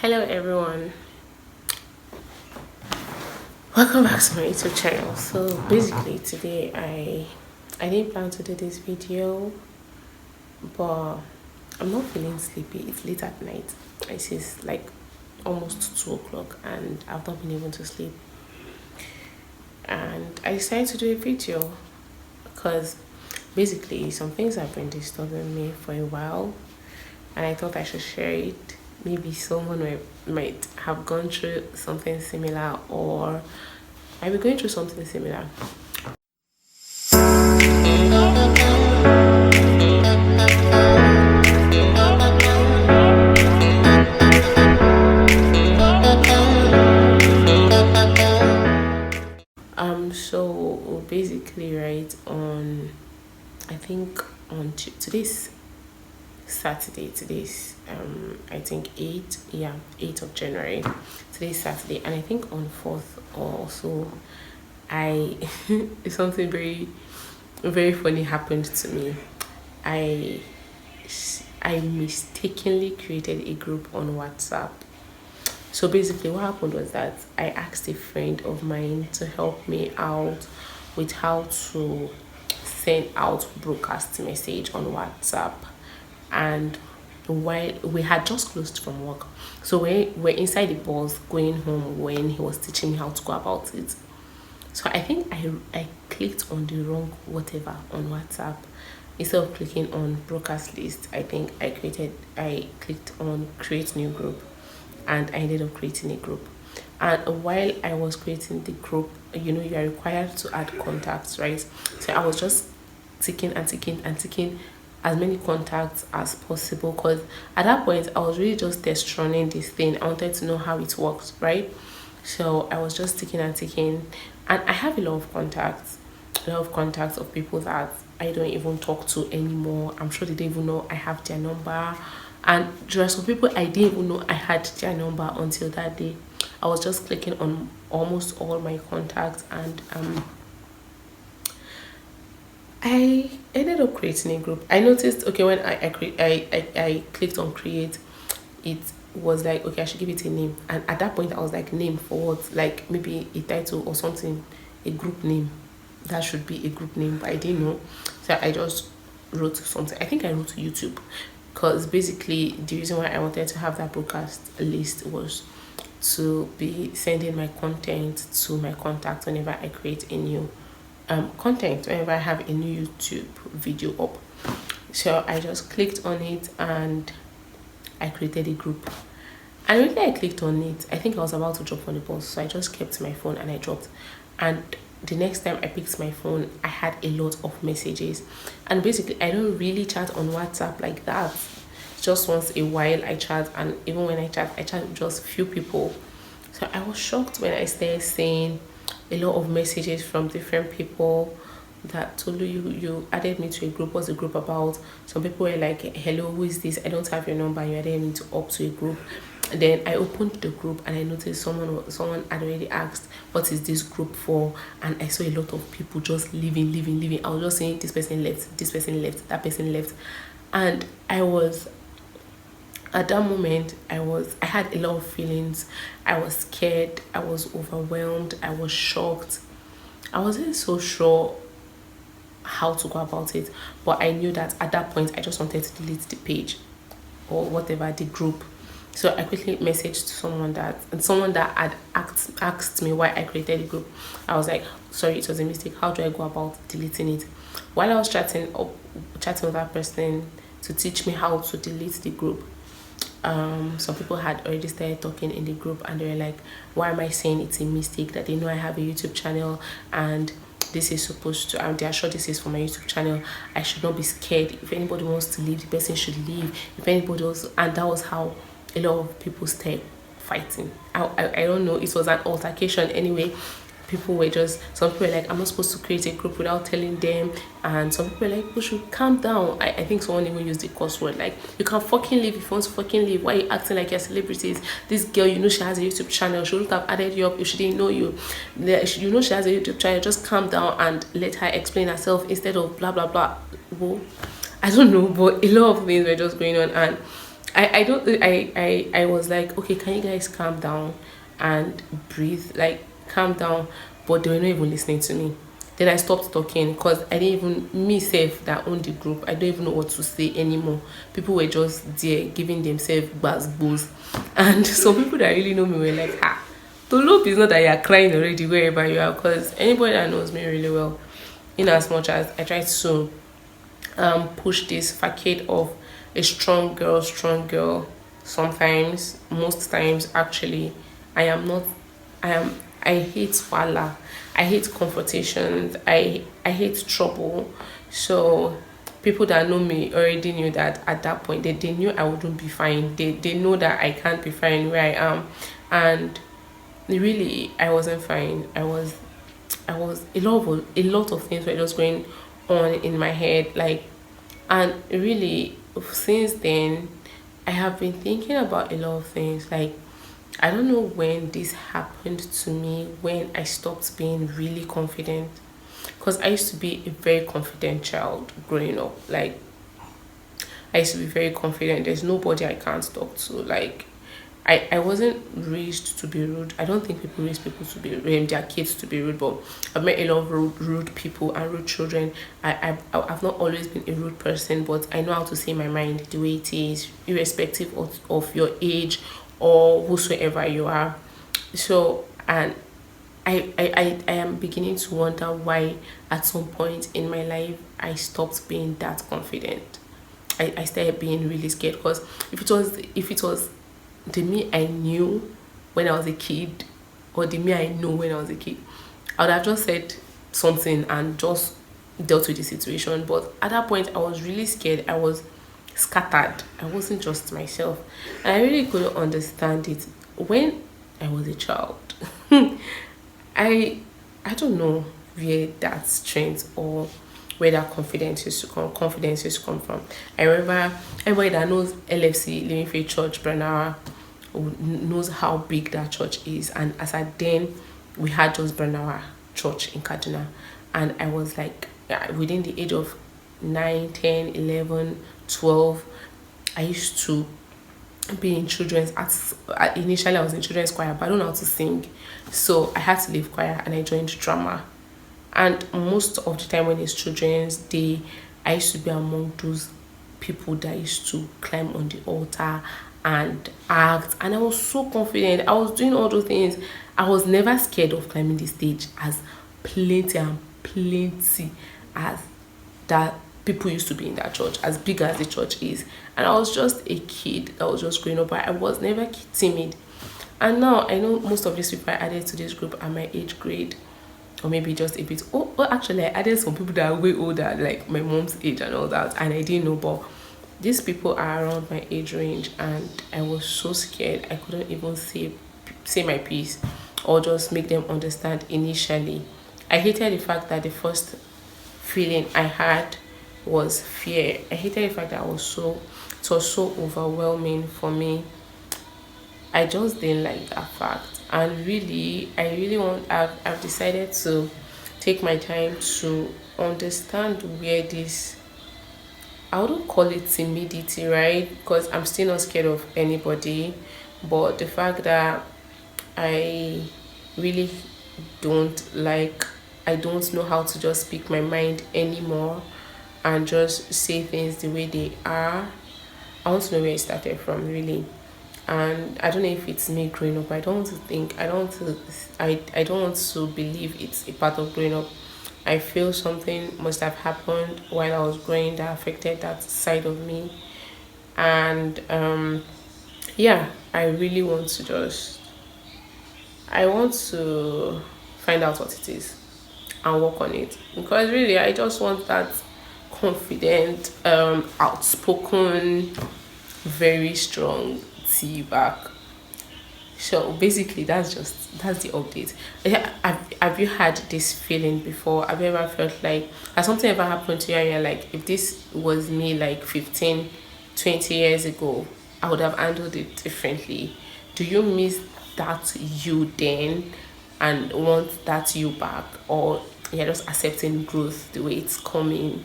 Hello everyone, welcome back to my YouTube channel. So basically today I didn't plan to do this video, but I'm not feeling sleepy. It's late at night. It's like almost 2 o'clock and I've not been able to sleep, and I decided to do a video because basically some things have been disturbing me for a while, and I thought I should share it. Maybe someone might have gone through something similar or might be going through something similar. So basically, right, on I think on today's Saturday. Today's I think 8th of January. Today's Saturday, and I think on 4th also I something very funny happened to me. I I mistakenly created a group on WhatsApp. So basically what happened was that I asked a friend of mine to help me out with how to send out broadcast message on WhatsApp. And while we had just closed from work, so we're inside the bus going home when he was teaching me how to go about it. So I think I clicked on the wrong whatever on WhatsApp. Instead of clicking on broadcast list, I clicked on create new group, and I ended up creating a group. And while I was creating the group, you are required to add contacts, right? So I was just ticking and ticking and ticking as many contacts as possible, because at that point I was really just test running this thing. I wanted to know how it works, right? So I was just ticking and ticking, and I have a lot of contacts of people that I don't even talk to anymore. I'm sure they don't even know I have their number, and there are some people I didn't even know I had their number until that day. I was just clicking on almost all my contacts, and I ended up creating a group. I noticed, okay, when I clicked on create, it was like, okay, I should give it a name. And at that point I was like, name for what? Like maybe a title or something, a group name. That should be a group name, but I didn't know. So I just wrote something. I think I wrote YouTube, because basically the reason why I wanted to have that broadcast list was to be sending my content to my contact whenever I create a new content, whenever I have a new YouTube video up. So I just clicked on it and I created a group. And when I clicked on it, I think I was about to drop on the bus, so I just kept my phone and I dropped. And the next time I picked my phone, I had a lot of messages. And basically I don't really chat on WhatsApp like that. Just once a while I chat, and even when I chat with just few people. So I was shocked when I started seeing a lot of messages from different people that told you added me to a group. What's the group about? Some people were like, hello, who is this? I don't have your number. You added me to a group. And then I opened the group and I noticed someone had already asked, what is this group for? And I saw a lot of people just leaving. I was just saying, this person left, that person left. And I was, at that moment, I had a lot of feelings. I was scared, I was overwhelmed, I was shocked. I wasn't so sure how to go about it, but I knew that at that point I just wanted to delete the page or whatever, the group. So I quickly messaged someone that had asked me why I created the group. I was like, sorry, it was a mistake. How do I go about deleting it? While I was chatting with that person to teach me how to delete the group, some people had already started talking in the group, and they were like, why am I saying it's a mistake, that they know I have a YouTube channel and this is supposed to, they are sure this is for my YouTube channel. I should not be scared. If anybody wants to leave, the person should leave. If anybody else, and that was how a lot of people started fighting. I don't know, it was an altercation anyway. Some people were like, I'm not supposed to create a group without telling them, and some people were like, we should calm down. I think someone even used the curse word, like, you can fucking leave if you want to fucking leave. Why are you acting like you're celebrities? This girl, she has a YouTube channel, she wouldn't have added you up if she didn't know you. She has a YouTube channel. Just calm down and let her explain herself instead of blah blah blah. Well, I don't know, but a lot of things were just going on, and I don't I was like, okay, can you guys calm down and breathe, like calm down, but they were not even listening to me. Then I stopped talking because I didn't even, me self that owned the group, I don't even know what to say anymore. People were just there giving themselves buzz booze, and some people that really know me were like, ah, to loop is not that you're crying already wherever you are, because anybody that knows me really well, in as much as I try to push this facade of a strong girl, sometimes, most times actually, I am not. I hate wala. I hate confrontations. I hate trouble. So people that know me already knew that at that point they knew I wouldn't be fine. They know that I can't be fine where I am. And really I wasn't fine. I was a lot of things were just going on in my head, like, and really since then I have been thinking about a lot of things, like, I don't know when this happened to me, when I stopped being really confident, because I used to be a very confident child growing up. Like, I used to be very confident. There's nobody I can't talk to. Like, I wasn't raised to be rude. I don't think people raise people to be their kids to be rude, but I've met a lot of rude people and rude children. I've not always been a rude person, but I know how to say my mind the way it is, irrespective of your age or whosoever you are. So, and I am beginning to wonder why at some point in my life I stopped being that confident. I started being really scared, because if it was the me I knew when I was a kid, or the me I know when I was a kid, I would have just said something and just dealt with the situation. But at that point, I was really scared. I was scattered. I wasn't just myself. And I really couldn't understand it. When I was a child, I I don't know where that strength or where that confidence used to come from. I remember everybody that knows LFC, Living Faith Church, Branawa, knows how big that church is. And as at then, we had just Branawa Church in Kaduna. And I was like, yeah, within the age of 9, 10, 11, 12, I used to be in children's initially I was in children's choir, but I don't know how to sing. So I had to leave choir and I joined drama. And most of the time when it's children's day, I used to be among those people that used to climb on the altar and act. And I was so confident. I was doing all those things. I was never scared of climbing the stage, as plenty and plenty as that people used to be in that church, as big as the church is. And I was just a kid that was just growing up, but I was never timid. And now I know most of these people I added to this group are my age grade, or maybe just a bit. Oh, actually, I added some people that are way older, like my mom's age and all that, and I didn't know. But these people are around my age range, and I was so scared. I couldn't even say my piece or just make them understand initially. I hated the fact that the first feeling I had was fear. I hated the fact that it was so overwhelming for me. I just didn't like that fact. And really, I've decided to take my time to understand where this, I wouldn't call it timidity, right? Because I'm still not scared of anybody. But the fact that I really don't like, I don't know how to just speak my mind anymore and just say things the way they are. I want to know where it started from, really. And I don't know if it's me growing up. I don't want to believe it's a part of growing up. I feel something must have happened while I was growing that affected that side of me. And yeah, I want to find out what it is and work on it, because really I just want that confident, outspoken, very strong tea back. So basically, that's the update. Yeah, have you had this feeling before? Have you ever felt like, has something ever happened to you and you're like, if this was me like 15, 20 years ago, I would have handled it differently? Do you miss that you then and want that you back, or you're just accepting growth the way it's coming?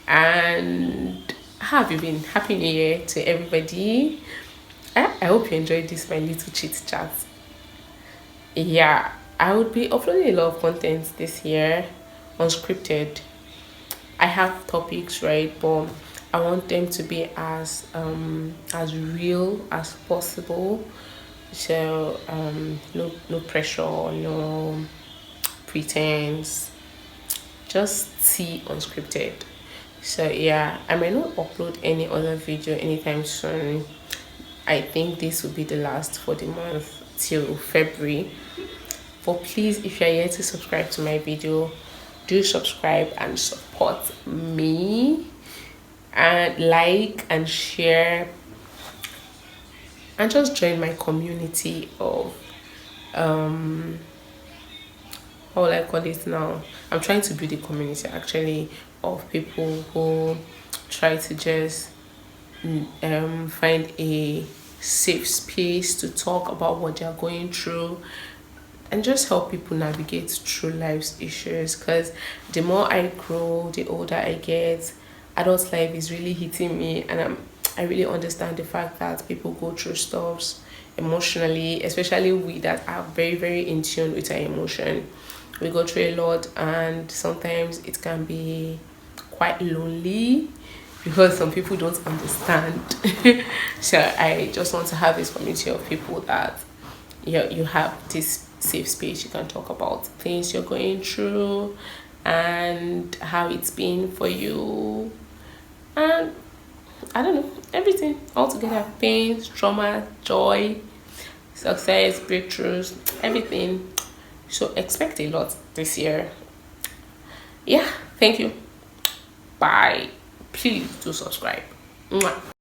And How have you been? Happy New Year to everybody. I hope you enjoyed this, my little chit chat. Yeah, I would be uploading a lot of content this year, unscripted. I have topics, right, but I want them to be as real as possible. So no pressure, no pretense, just see unscripted. So yeah, I might not upload any other video anytime soon. I think this will be the last for the month till February. But please, if you're yet to subscribe to my video, do subscribe and support me, and like and share, and just join my community of how will I call it now? I'm trying to build a community actually of people who try to just find a safe space to talk about what they're going through and just help people navigate through life's issues. Because the more I grow, the older I get, adult life is really hitting me, and I really understand the fact that people go through stuffs emotionally, especially we that are very in tune with our emotion. We go through a lot, and sometimes it can be quite lonely because some people don't understand. So I just want to have this community of people that you have this safe space. You can talk about things you're going through and how it's been for you, and I don't know, everything all together: pain, trauma, joy, success, breakthroughs, everything. So expect a lot this year. Yeah, thank you. Bye. Please do subscribe. Mwah.